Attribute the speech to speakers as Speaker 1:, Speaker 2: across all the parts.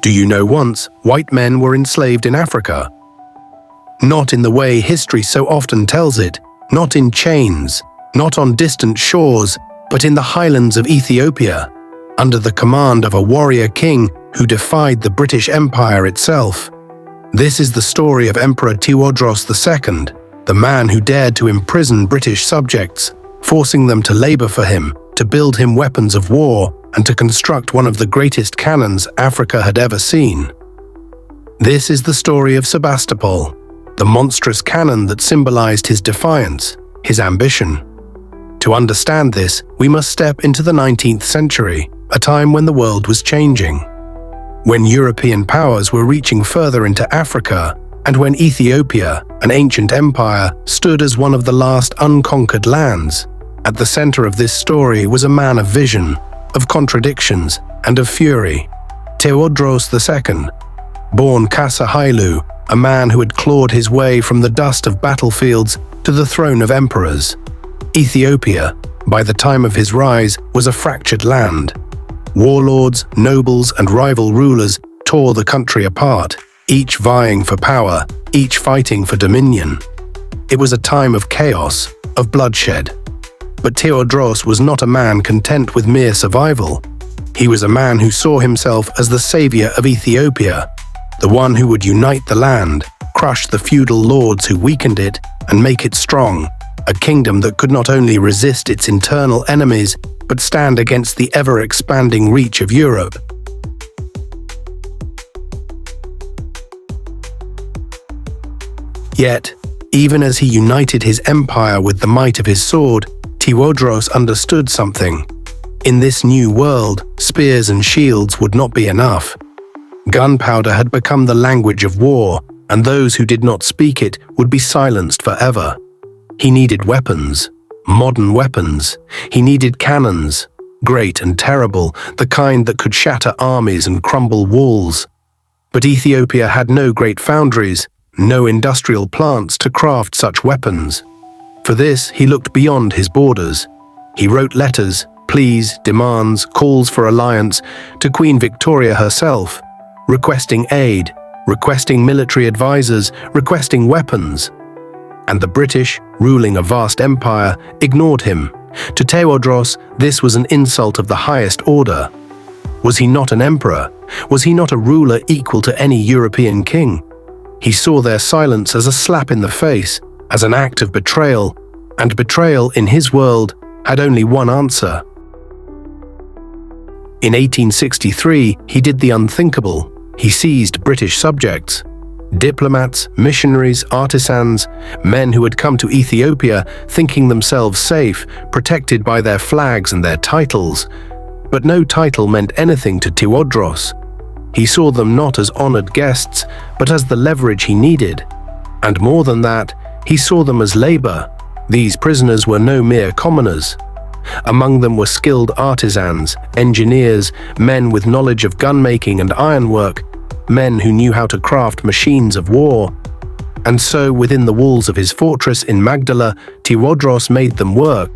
Speaker 1: Do you know once white men were enslaved in Africa? Not in the way history so often tells it, not in chains, not on distant shores, but in the highlands of Ethiopia, under the command of a warrior king who defied the British Empire itself. This is the story of Emperor Tewodros II, the man who dared to imprison British subjects, forcing them to labor for him, to build him weapons of war, and to construct one of the greatest cannons Africa had ever seen. This is the story of Sebastopol, the monstrous cannon that symbolized his defiance, his ambition. To understand this, we must step into the 19th century, a time when the world was changing. When European powers were reaching further into Africa, and when Ethiopia, an ancient empire, stood as one of the last unconquered lands. At the center of this story was a man of vision, of contradictions, and of fury. Tewodros II, born Kasa Hailu, a man who had clawed his way from the dust of battlefields to the throne of emperors. Ethiopia, by the time of his rise, was a fractured land. Warlords, nobles, and rival rulers tore the country apart, each vying for power, each fighting for dominion. It was a time of chaos, of bloodshed. But Tewodros was not a man content with mere survival. He was a man who saw himself as the savior of Ethiopia, the one who would unite the land, crush the feudal lords who weakened it, and make it strong, a kingdom that could not only resist its internal enemies, but stand against the ever-expanding reach of Europe. Yet, even as he united his empire with the might of his sword, Tewodros understood something. In this new world, spears and shields would not be enough. Gunpowder had become the language of war, and those who did not speak it would be silenced forever. He needed weapons, modern weapons. He needed cannons, great and terrible, the kind that could shatter armies and crumble walls. But Ethiopia had no great foundries, no industrial plants to craft such weapons. For this, he looked beyond his borders. He wrote letters, pleas, demands, calls for alliance to Queen Victoria herself, requesting aid, requesting military advisors, requesting weapons. And the British, ruling a vast empire, ignored him. To Tewodros, this was an insult of the highest order. Was he not an emperor? Was he not a ruler equal to any European king? He saw their silence as a slap in the face, as an act of betrayal, and betrayal in his world had only one answer. In 1863, he did the unthinkable. He seized British subjects. Diplomats, missionaries, artisans, men who had come to Ethiopia thinking themselves safe, protected by their flags and their titles. But no title meant anything to Tewodros. He saw them not as honored guests, but as the leverage he needed. And more than that, he saw them as labor. These prisoners were no mere commoners. Among them were skilled artisans, engineers, men with knowledge of gunmaking and ironwork, men who knew how to craft machines of war. And so, within the walls of his fortress in Magdala, Tewodros made them work.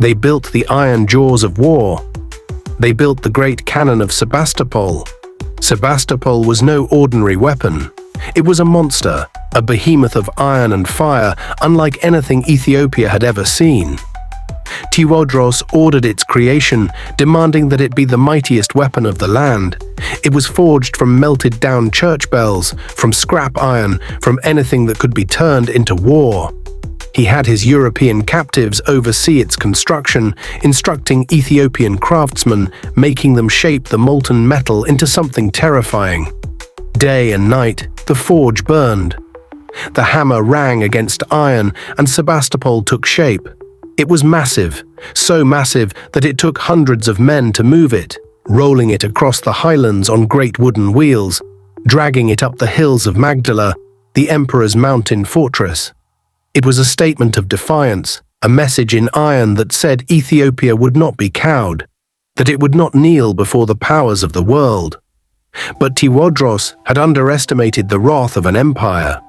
Speaker 1: They built the iron jaws of war. They built the great cannon of Sebastopol. Sebastopol was no ordinary weapon. It was a monster, a behemoth of iron and fire, unlike anything Ethiopia had ever seen. Tewodros ordered its creation, demanding that it be the mightiest weapon of the land. It was forged from melted-down church bells, from scrap iron, from anything that could be turned into war. He had his European captives oversee its construction, instructing Ethiopian craftsmen, making them shape the molten metal into something terrifying. Day and night, the forge burned. The hammer rang against iron, and Sebastopol took shape. It was massive, so massive that it took hundreds of men to move it, rolling it across the highlands on great wooden wheels, dragging it up the hills of Magdala, the emperor's mountain fortress. It was a statement of defiance, a message in iron that said Ethiopia would not be cowed, that it would not kneel before the powers of the world. But Tewodros had underestimated the wrath of an empire.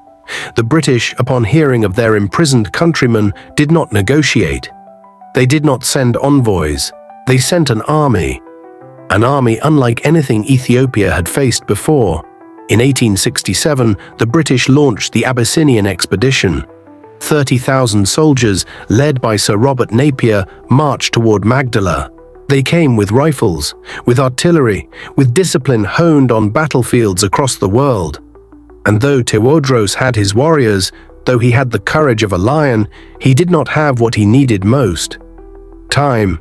Speaker 1: The British, upon hearing of their imprisoned countrymen, did not negotiate. They did not send envoys. They sent an army. an army unlike anything Ethiopia had faced before. In 1867, the British launched the Abyssinian expedition. 30,000 soldiers, led by Sir Robert Napier, marched toward Magdala. They came with rifles, with artillery, with discipline honed on battlefields across the world. And though Tewodros had his warriors, though he had the courage of a lion, he did not have what he needed most: time.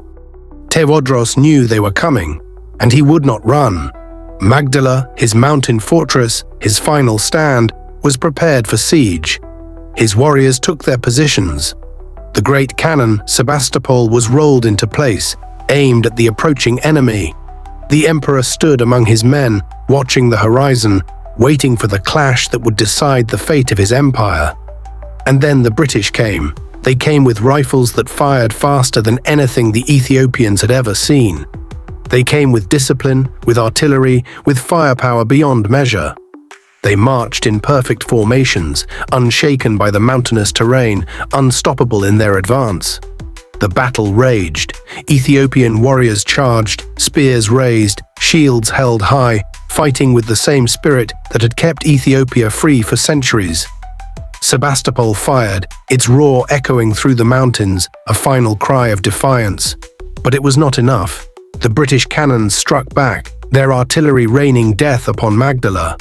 Speaker 1: Tewodros knew they were coming, and he would not run. Magdala, his mountain fortress, his final stand, was prepared for siege. His warriors took their positions. The great cannon, Sebastopol, was rolled into place, aimed at the approaching enemy. The emperor stood among his men, watching the horizon, waiting for the clash that would decide the fate of his empire. And then the British came. They came with rifles that fired faster than anything the Ethiopians had ever seen. They came with discipline, with artillery, with firepower beyond measure. They marched in perfect formations, unshaken by the mountainous terrain, unstoppable in their advance. The battle raged. Ethiopian warriors charged, spears raised, shields held high, fighting with the same spirit that had kept Ethiopia free for centuries. Sebastopol fired, its roar echoing through the mountains, a final cry of defiance. But it was not enough. The British cannons struck back, their artillery raining death upon Magdala.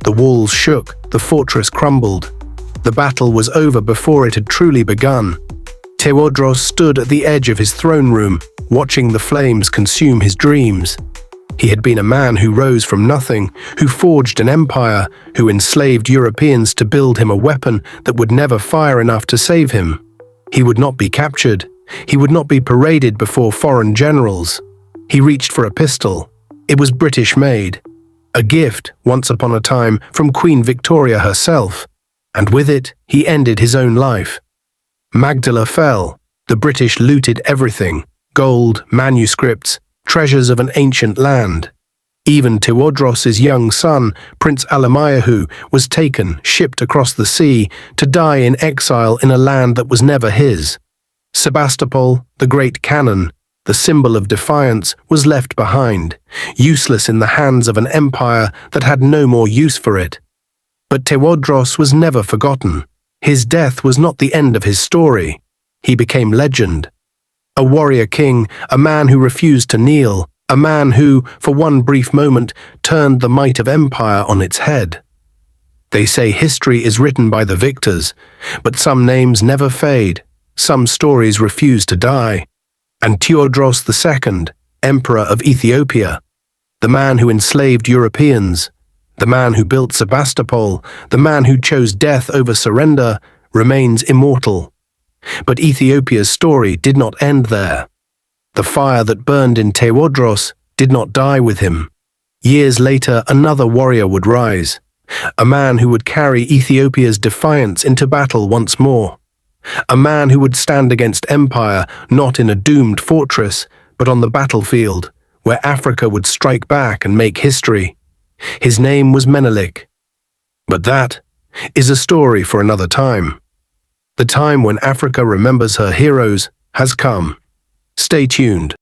Speaker 1: The walls shook, the fortress crumbled. The battle was over before it had truly begun. Tewodros stood at the edge of his throne room, watching the flames consume his dreams. He had been a man who rose from nothing, who forged an empire, who enslaved Europeans to build him a weapon that would never fire enough to save him. He would not be captured. He would not be paraded before foreign generals. He reached for a pistol. It was British-made. A gift, once upon a time, from Queen Victoria herself. And with it, he ended his own life. Magdala fell. The British looted everything: gold, manuscripts, treasures of an ancient land. Even Tewodros' young son, Prince Alemayahu, was taken, shipped across the sea, to die in exile in a land that was never his. Sebastopol, the great cannon, the symbol of defiance, was left behind, useless in the hands of an empire that had no more use for it. But Tewodros was never forgotten. His death was not the end of his story. He became legend. A warrior king, a man who refused to kneel, a man who, for one brief moment, turned the might of empire on its head. They say history is written by the victors, but some names never fade, some stories refuse to die. And Tewodros II, Emperor of Ethiopia, the man who enslaved Europeans, the man who built Sebastopol, the man who chose death over surrender, remains immortal. But Ethiopia's story did not end there. The fire that burned in Tewodros did not die with him. Years later, another warrior would rise, a man who would carry Ethiopia's defiance into battle once more. A man who would stand against empire, not in a doomed fortress, but on the battlefield, where Africa would strike back and make history. His name was Menelik. But that is a story for another time. The time when Africa remembers her heroes has come. Stay tuned.